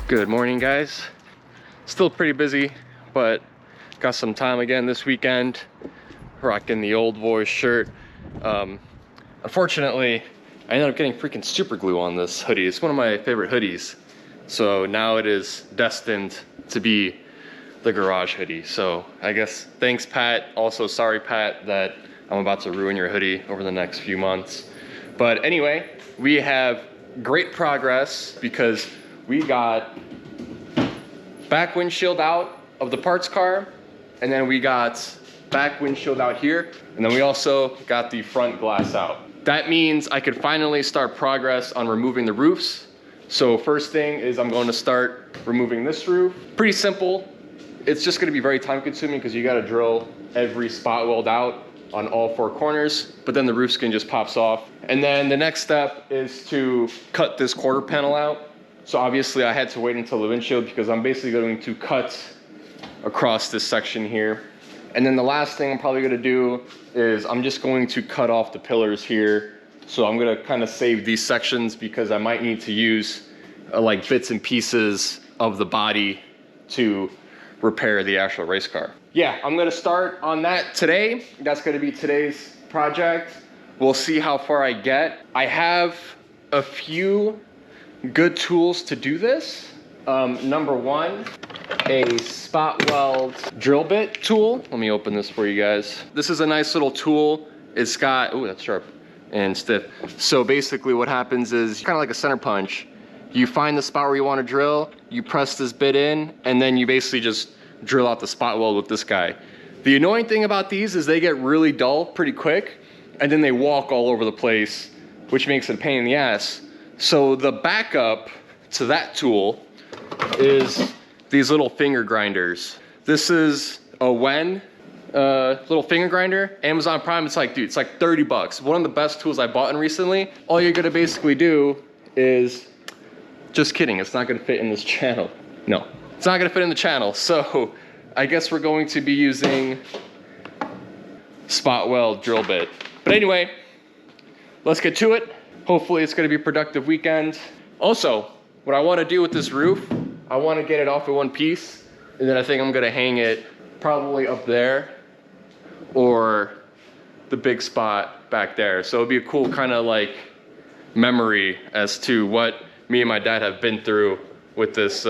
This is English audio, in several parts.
Good morning, guys. Still pretty busy, but got some time again this weekend. Rocking the old boy shirt. Unfortunately, I ended up getting freaking super glue on this hoodie. It's one of my favorite hoodies. So now it is destined to be the garage hoodie. So I guess thanks, Pat. Also, sorry, Pat, that I'm about to ruin your hoodie over the next few months. But anyway, we have great progress because we got back windshield out of the parts car, and then we got back windshield out here, and then we also got the front glass out. That means I could finally start progress on removing the roofs. So first thing is I'm going to start removing this roof. Pretty simple. It's just going to be very time consuming because you got to drill every spot weld out on all four corners, but then the roof skin just pops off. And then the next step is to cut this quarter panel out. So obviously I had to wait until the windshield because I'm basically going to cut across this section here. And then the last thing I'm probably gonna do is I'm just going to cut off the pillars here. So I'm gonna kind of save these sections because I might need to use like bits and pieces of the body to repair the actual race car. Yeah, I'm gonna start on that today. That's gonna be today's project. We'll see how far I get. I have a few good tools to do this. Number one, a spot weld drill bit tool. Let me open this for you guys. This is a nice little tool. It's got, oh, that's sharp and stiff. So basically what happens is kind of like a center punch. You find the spot where you want to drill, you press this bit in, and then you basically just drill out the spot weld with this guy. The annoying thing about these is they get really dull pretty quick, and then they walk all over the place, which makes it a pain in the ass. So the backup to that tool is these little finger grinders. This is a Wen little finger grinder. Amazon Prime, it's like, dude, it's like 30 bucks. One of the best tools I bought in recently. All you're gonna basically do is, just kidding, it's not gonna fit in this channel. No, it's not gonna fit in the channel. So I guess we're going to be using spot weld drill bit. But anyway, let's get to it. Hopefully it's gonna be a productive weekend. Also, what I wanna do with this roof, I wanna get it off in one piece, and then I think I'm gonna hang it probably up there or the big spot back there. So it'll be a cool kind of like memory as to what me and my dad have been through with this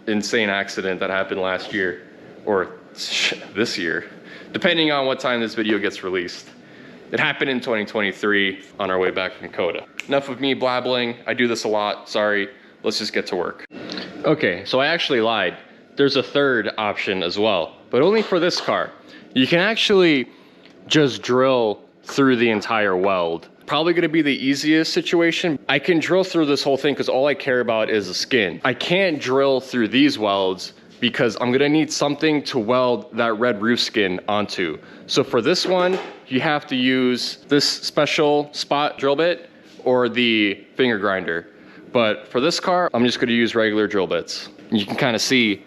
insane accident that happened last year, or this year, depending on what time this video gets released. It happened in 2023 on our way back from Coda. Enough of me blabbling. I do this a lot, sorry. Let's just get to work. Okay, so I actually lied. There's a third option as well, but only for this car. You can actually just drill through the entire weld. Probably gonna be the easiest situation. I can drill through this whole thing because all I care about is the skin. I can't drill through these welds because I'm gonna need something to weld that red roof skin onto. So for this one, you have to use this special spot drill bit or the finger grinder. But for this car, I'm just gonna use regular drill bits. You can kind of see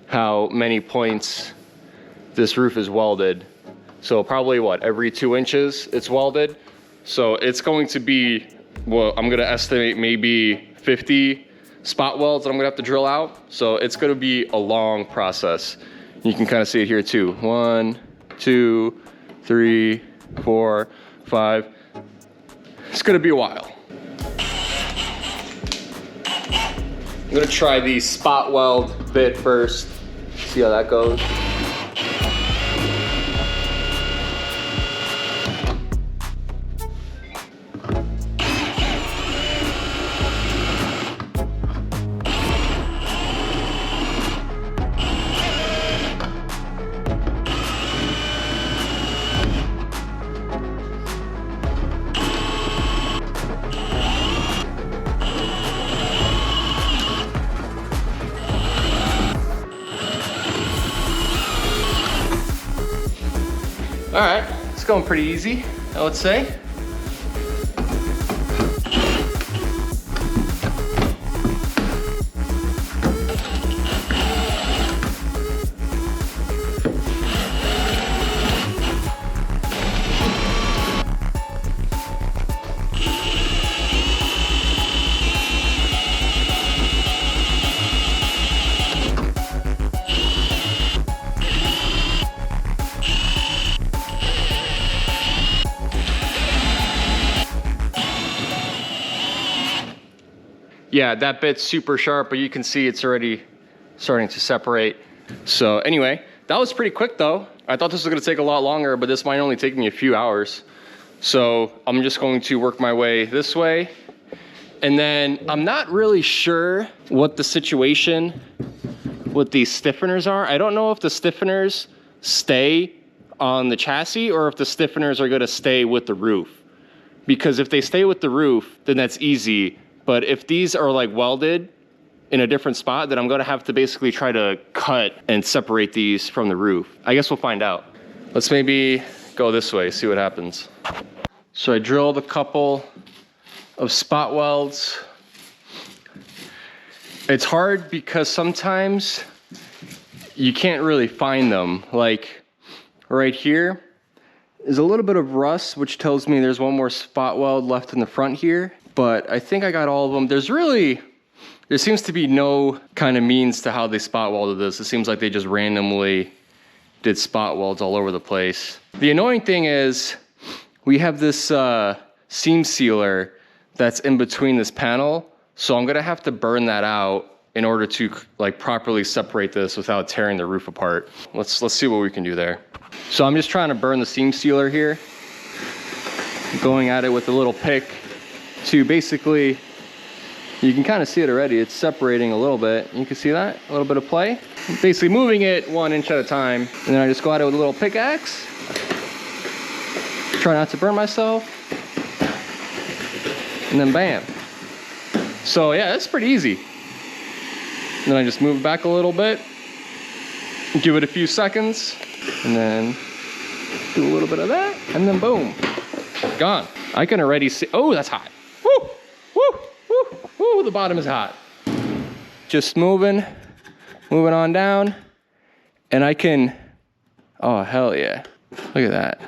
how many points this roof is welded. So probably what, every 2 inches it's welded. So it's going to be, well, I'm gonna estimate maybe 50 spot welds that I'm gonna have to drill out. So it's gonna be a long process. You can kind of see it here too. 1, 2, 3, 4, 5. It's gonna be a while. I'm gonna try the spot weld bit first. See how that goes. All right, it's going pretty easy, I would say. yeah, that bit's super sharp, but you can see it's already starting to separate. So anyway, that was pretty quick though. I thought this was gonna take a lot longer, but this might only take me a few hours. So I'm just going to work my way this way. And then I'm not really sure what the situation with these stiffeners are. I don't know if the stiffeners stay on the chassis or if the stiffeners are gonna stay with the roof. Because if they stay with the roof, then that's easy. But if these are like welded in a different spot, then I'm gonna have to basically try to cut and separate these from the roof. I guess we'll find out. Let's maybe go this way, see what happens. So I drilled a couple of spot welds. It's hard because sometimes you can't really find them. Like right here is a little bit of rust, which tells me there's one more spot weld left in the front here. But I think I got all of them. There seems to be no kind of means to how they spot welded this. It seems like they just randomly did spot welds all over the place. The annoying thing is we have this seam sealer that's in between this panel. So I'm gonna have to burn that out in order to like properly separate this without tearing the roof apart. Let's see what we can do there. So I'm just trying to burn the seam sealer here. Going at it with a little pick to basically, you can kind of see it already. It's separating a little bit. You can see that, a little bit of play. Basically moving it 1 inch at a time. And then I just go at it with a little pickaxe. Try not to burn myself. And then bam. So yeah, that's pretty easy. And then I just move it back a little bit. Give it a few seconds. And then do a little bit of that. And then boom, gone. I can already see, oh, that's hot. Woo, woo, woo, woo, the bottom is hot. Just moving on down. And I can, oh, hell yeah. Look at that.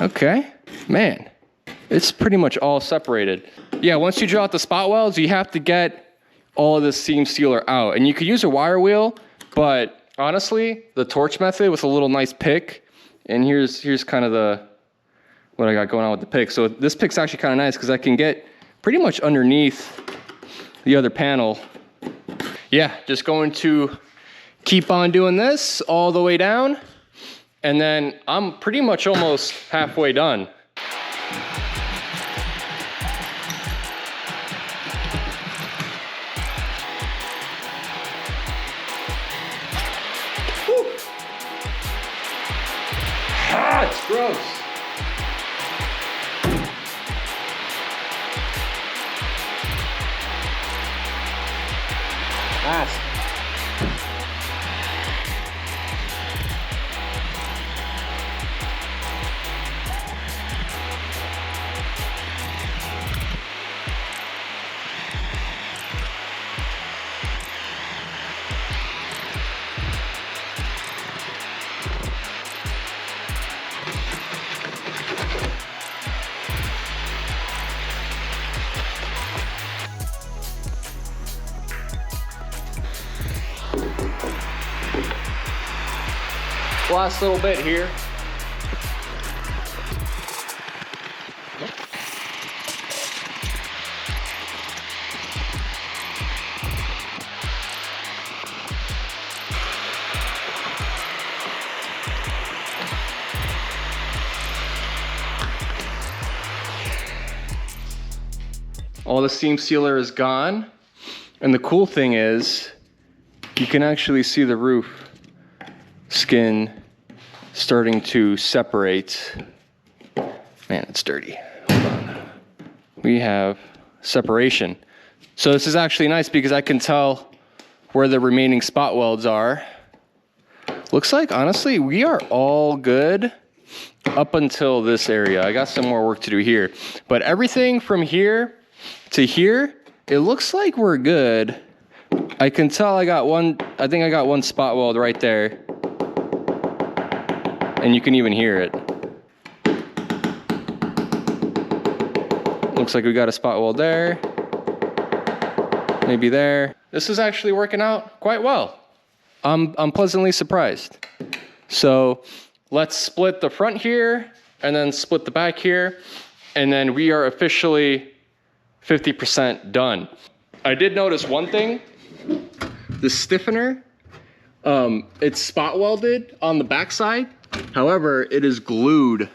Okay, man, it's pretty much all separated. Yeah, once you draw out the spot welds, you have to get all of this seam sealer out. And you could use a wire wheel, but honestly, the torch method with a little nice pick, and here's kind of what I got going on with the pick. So this pick's actually kind of nice because I can get pretty much underneath the other panel. Yeah, just going to keep on doing this all the way down. And then I'm pretty much almost halfway done. Whew. Ah, it's gross. Nice. Last little bit here. All the seam sealer is gone. And the cool thing is you can actually see the roof skin starting to separate. Man, it's dirty. Hold on. We have separation. So this is actually nice because I can tell where the remaining spot welds are. Looks like, honestly, we are all good up until this area. I got some more work to do here. But everything from here to here, it looks like we're good. I can tell I think I got one spot weld right there. And you can even hear it. Looks like we got a spot weld there. Maybe there. This is actually working out quite well. I'm pleasantly surprised. So let's split the front here and then split the back here. And then we are officially 50% done. I did notice one thing. The stiffener, it's spot welded on the backside. However, it is glued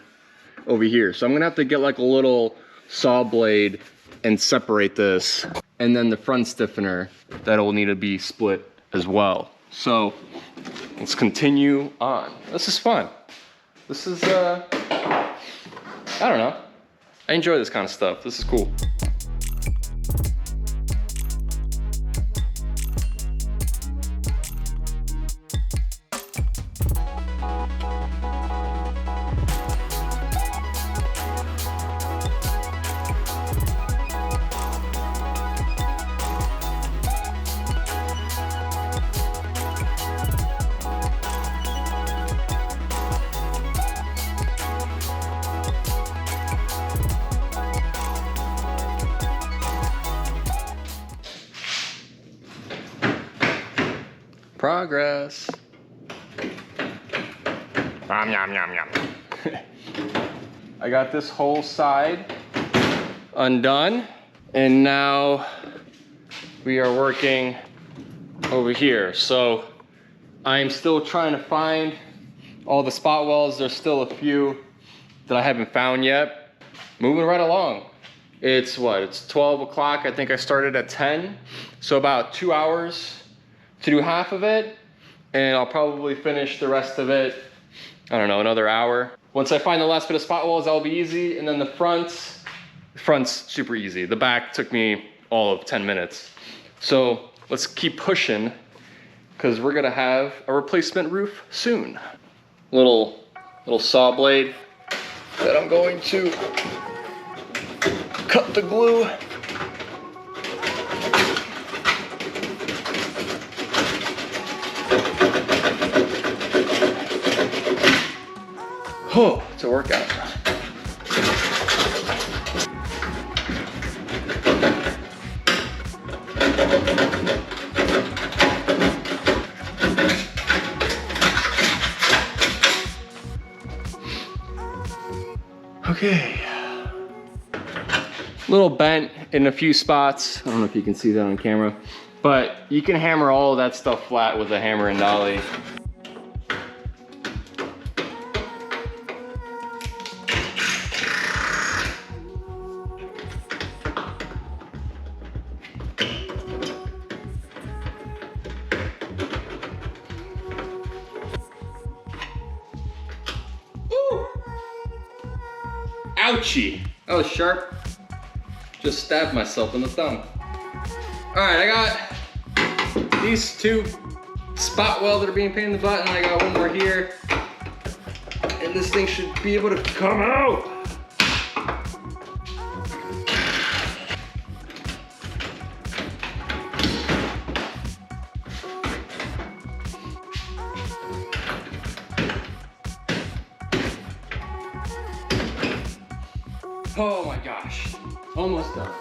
over here. So I'm gonna have to get like a little saw blade and separate this. And then the front stiffener, that'll need to be split as well. So let's continue on. This is fun. This is, I don't know. I enjoy this kind of stuff. This is cool. Progress. Yum, yum, yum, yum. I got this whole side undone, and now we are working over here. So I'm still trying to find all the spot welds. There's still a few that I haven't found yet. Moving right along. It's what? It's 12 o'clock. I think I started at 10. So about 2 hours to do half of it, and I'll probably finish the rest of it, I don't know, another hour. Once I find the last bit of spot welds, that'll be easy, and then the front's super easy. The back took me all of 10 minutes. So let's keep pushing, because we're gonna have a replacement roof soon. Little saw blade that I'm going to cut the glue. Oh, it's a workout. Okay. Little bent in a few spots. I don't know if you can see that on camera, but you can hammer all of that stuff flat with a hammer and dolly. Ouchie! That was sharp. Just stabbed myself in the thumb. Alright, I got these two spot welds that are being painted in the butt, and I got one more here. And this thing should be able to come out. Oh my gosh, almost done.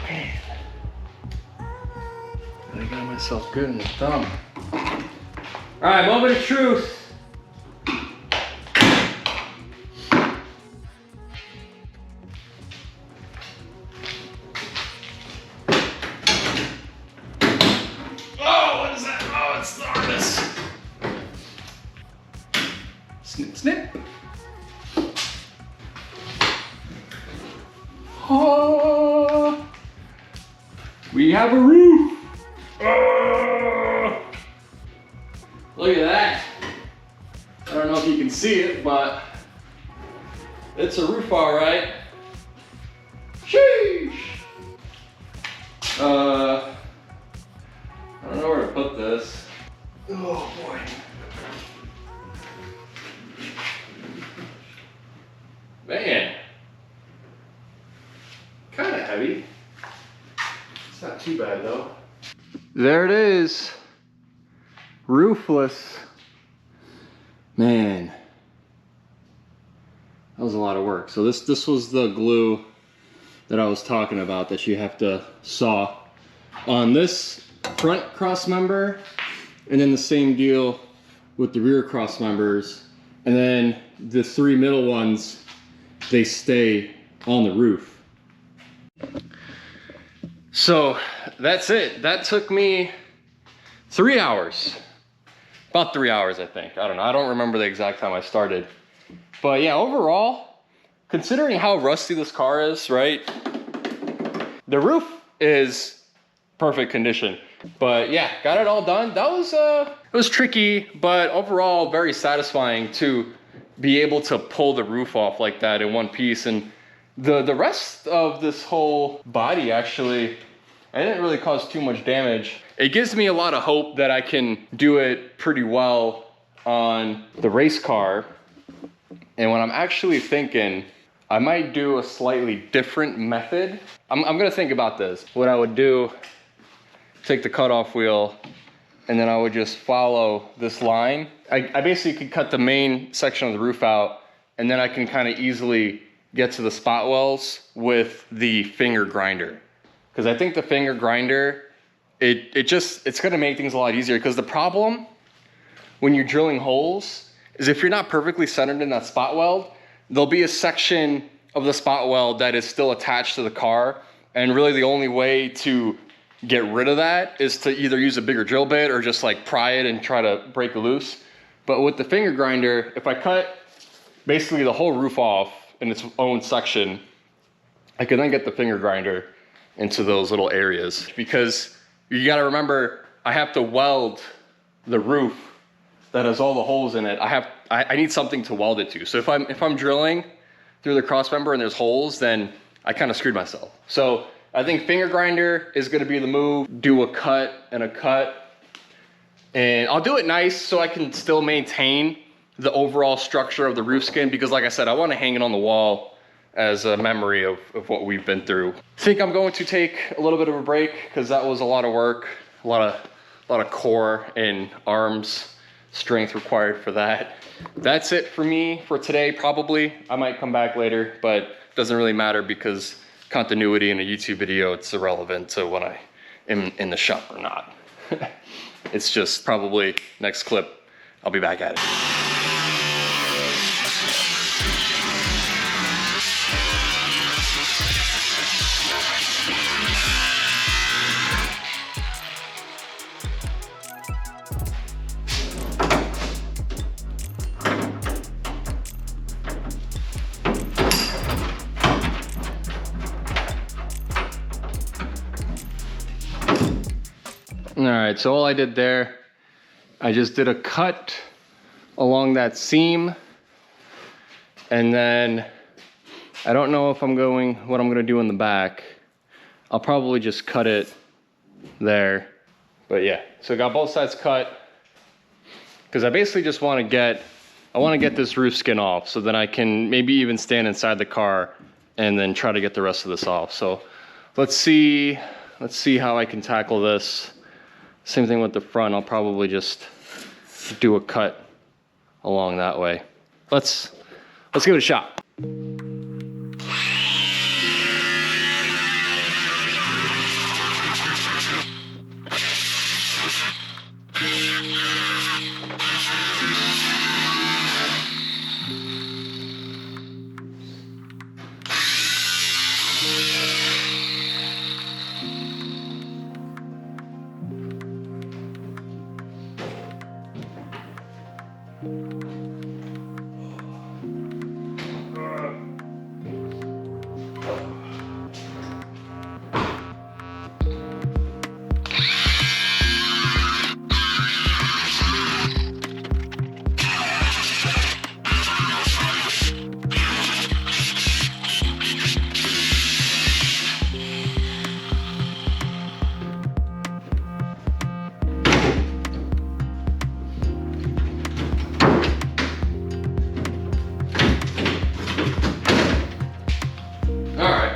Man, I got myself good in the thumb. All right, moment of truth. Snip, snip. Oh, we have a roof. Oh, look at that. I don't know if you can see it, but it's a roof, all right. Sheesh. I don't know where to put this. Oh boy. Man, kind of heavy. It's not too bad though. There it is, roofless. Man, that was a lot of work. So this was the glue that I was talking about that you have to saw on this front cross member, and then the same deal with the rear cross members. And then the 3 middle ones, they stay on the roof. So that's it. That took me 3 hours. About 3 hours, I think. I don't know. I don't remember the exact time I started. But yeah, overall, considering how rusty this car is, right? The roof is perfect condition. But yeah, got it all done. That was, it was tricky, but overall very satisfying to be able to pull the roof off like that in one piece. And the rest of this whole body, actually, I didn't really cause too much damage. It gives me a lot of hope that I can do it pretty well on the race car. And what I'm actually thinking, I might do a slightly different method. I'm gonna think about this. What I would do, take the cutoff wheel, and then I would just follow this line. I basically could cut the main section of the roof out, and then I can kind of easily get to the spot wells with the finger grinder. Because I think the finger grinder, it's gonna make things a lot easier. Because the problem when you're drilling holes is if you're not perfectly centered in that spot weld, there'll be a section of the spot weld that is still attached to the car. And really the only way to get rid of that is to either use a bigger drill bit or just like pry it and try to break it loose. But with the finger grinder, if I cut basically the whole roof off in its own section, I can then get the finger grinder into those little areas. Because you gotta remember, I have to weld the roof that has all the holes in it. I need something to weld it to. So if I'm drilling through the cross member and there's holes, then I kind of screwed myself. So I think finger grinder is gonna be the move. Do a cut and a cut. And I'll do it nice so I can still maintain the overall structure of the roof skin, because like I said, I want to hang it on the wall as a memory of what we've been through. I think I'm going to take a little bit of a break because that was a lot of work, a lot of core and arms strength required for that. That's it for me for today. Probably I might come back later, but it doesn't really matter because continuity in a YouTube video, it's irrelevant to when I am in the shop or not. It's just probably next clip, I'll be back at it. All right, so all I did there, I just did a cut along that seam, and then I don't know if what I'm gonna do in the back. I'll probably just cut it there. But yeah, so I got both sides cut because I basically just want to get this roof skin off so then I can maybe even stand inside the car and then try to get the rest of this off. So let's see how I can tackle this. Same thing with the front. I'll probably just do a cut along that way. Let's give it a shot.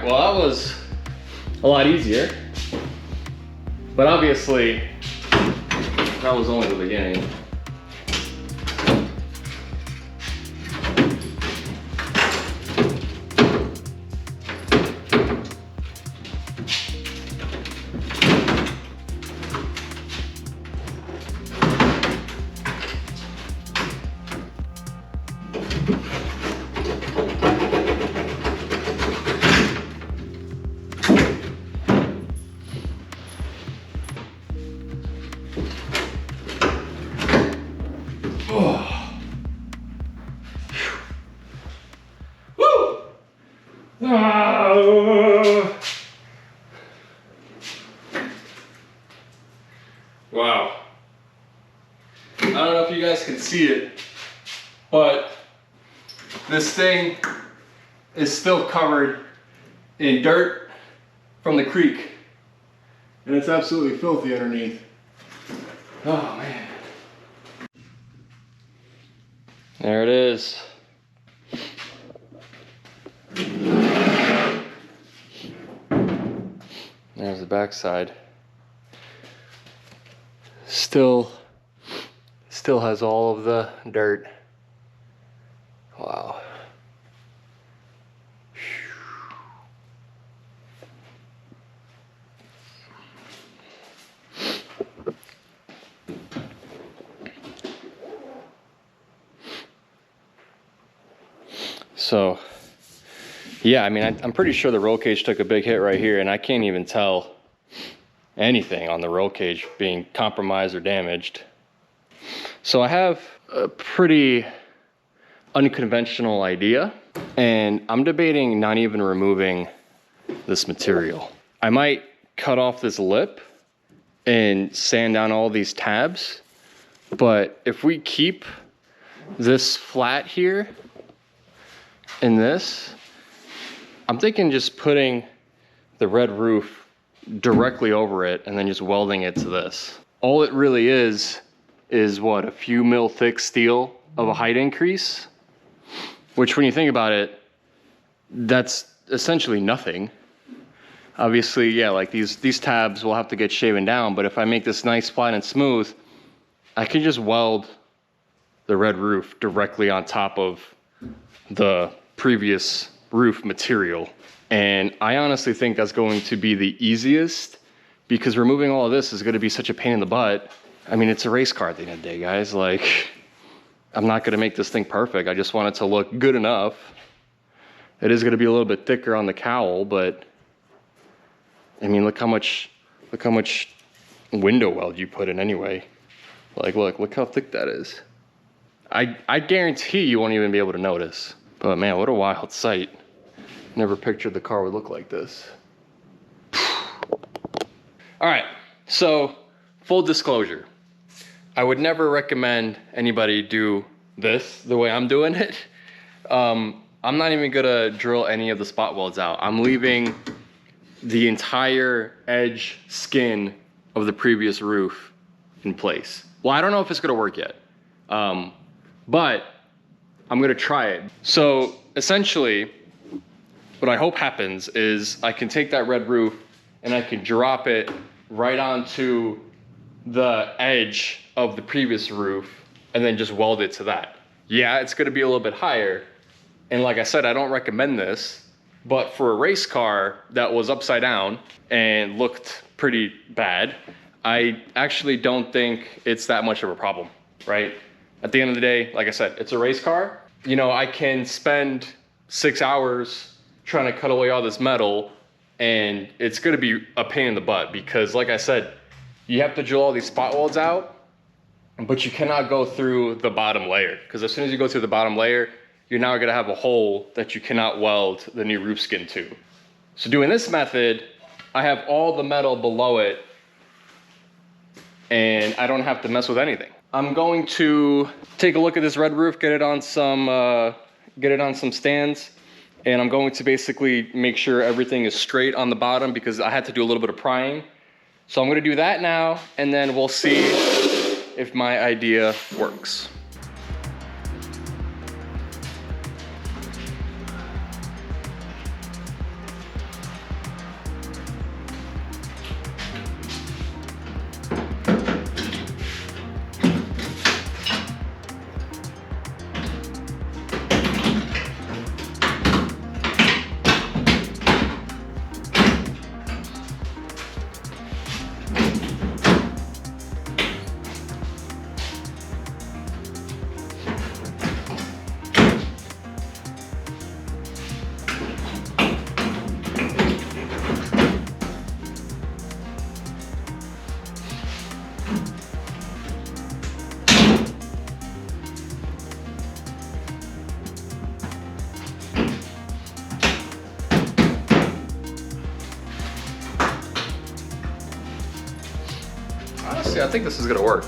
Well, that was a lot easier, but obviously that was only the beginning. don't know if you guys can see it, but this thing is still covered in dirt from the creek. And it's absolutely filthy underneath. Oh man. There it is. There's the backside. Still has all of the dirt. Wow. So, yeah, I mean, I'm pretty sure the roll cage took a big hit right here, and I can't even tell anything on the roll cage being compromised or damaged. So I have a pretty unconventional idea, and I'm debating not even removing this material. I might cut off this lip and sand down all these tabs, but if we keep this flat here and this, I'm thinking just putting the red roof directly over it and then just welding it to this. All it really is what, a few mil thick steel of a height increase, which when you think about it, that's essentially nothing. Obviously, yeah, like these tabs will have to get shaven down, but if I make this nice, flat, and smooth, I can just weld the red roof directly on top of the previous roof material. And I honestly think that's going to be the easiest, because removing all of this is going to be such a pain in the butt. I mean, it's a race car at the end of the day, guys. Like, I'm not going to make this thing perfect. I just want it to look good enough. It is going to be a little bit thicker on the cowl, but I mean, look how much window weld you put in anyway. Like, look how thick that is. I guarantee you won't even be able to notice. But man, what a wild sight. Never pictured the car would look like this. All right, so full disclosure. I would never recommend anybody do this the way I'm doing it. I'm not even gonna drill any of the spot welds out. I'm leaving the entire edge skin of the previous roof in place. Well, I don't know if it's gonna work yet, but I'm gonna try it. So essentially, what I hope happens is I can take that red roof and I can drop it right onto the edge of the previous roof and then just weld it to that. Yeah, it's gonna be a little bit higher. And like I said, I don't recommend this, but for a race car that was upside down and looked pretty bad, I actually don't think it's that much of a problem, right? At the end of the day, like I said, it's a race car. You know, I can spend 6 hours trying to cut away all this metal, and it's gonna be a pain in the butt because, like I said, you have to drill all these spot welds out, but you cannot go through the bottom layer, because as soon as you go through the bottom layer, you're now gonna have a hole that you cannot weld the new roof skin to. So doing this method, I have all the metal below it, and I don't have to mess with anything. I'm going to take a look at this red roof, get it on some stands, and I'm going to basically make sure everything is straight on the bottom because I had to do a little bit of prying. So I'm gonna do that now, and then we'll see if my idea works. Honestly, I think this is gonna work.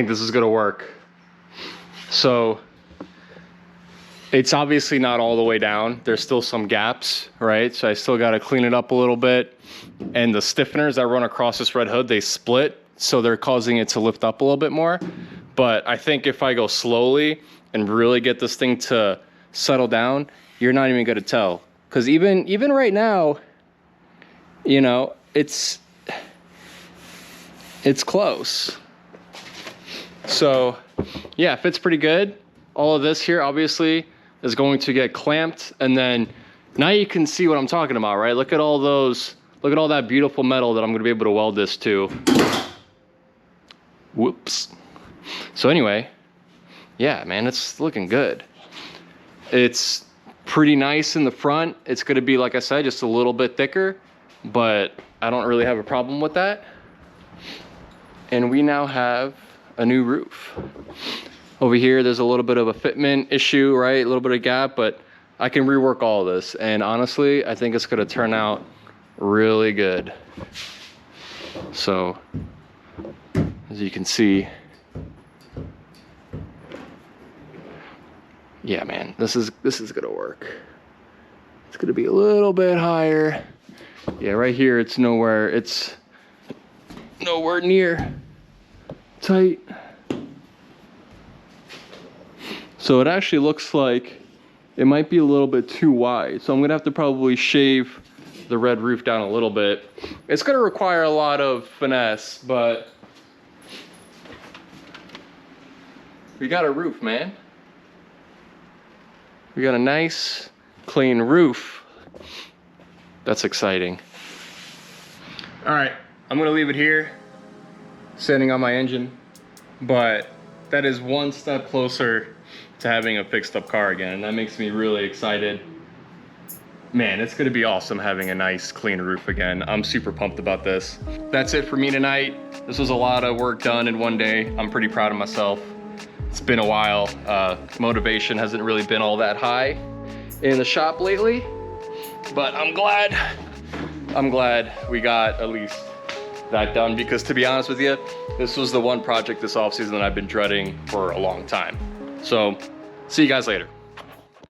think this is gonna work. So it's obviously not all the way down. There's still some gaps, right? So I still gotta clean it up a little bit. And the stiffeners that run across this red hood, they split. So they're causing it to lift up a little bit more. But I think if I go slowly and really get this thing to settle down, you're not even gonna tell. Cause even right now, you know, it's close. So yeah, fits pretty good. All of this here obviously is going to get clamped, and then now you can see what I'm talking about, right? Look at all those, look at all that beautiful metal that I'm gonna be able to weld this to. Whoops. So anyway, yeah, man, it's looking good. It's pretty nice in the front. It's gonna be, like I said, just a little bit thicker, but I don't really have a problem with that. And we now have a new roof. Over here, there's a little bit of a fitment issue, right? A little bit of gap, but I can rework all of this. And honestly, I think it's gonna turn out really good. So, as you can see, yeah, man, this is gonna work. It's gonna be a little bit higher. Yeah, right here, it's nowhere near tight. So it actually looks like it might be a little bit too wide. So I'm gonna have to probably shave the red roof down a little bit. It's gonna require a lot of finesse, but we got a roof, man. We got a nice, clean roof. That's exciting. All right, I'm gonna leave it here, sanding on my engine, but that is one step closer to having a fixed up car again, and that makes me really excited. Man, it's gonna be awesome having a nice clean roof again. I'm super pumped about this. That's it for me tonight. This was a lot of work done in one day. I'm pretty proud of myself. It's been a while. Motivation hasn't really been all that high in the shop lately, but I'm glad we got at least that done, because to be honest with you, this was the one project this offseason that I've been dreading for a long time. So, see you guys later.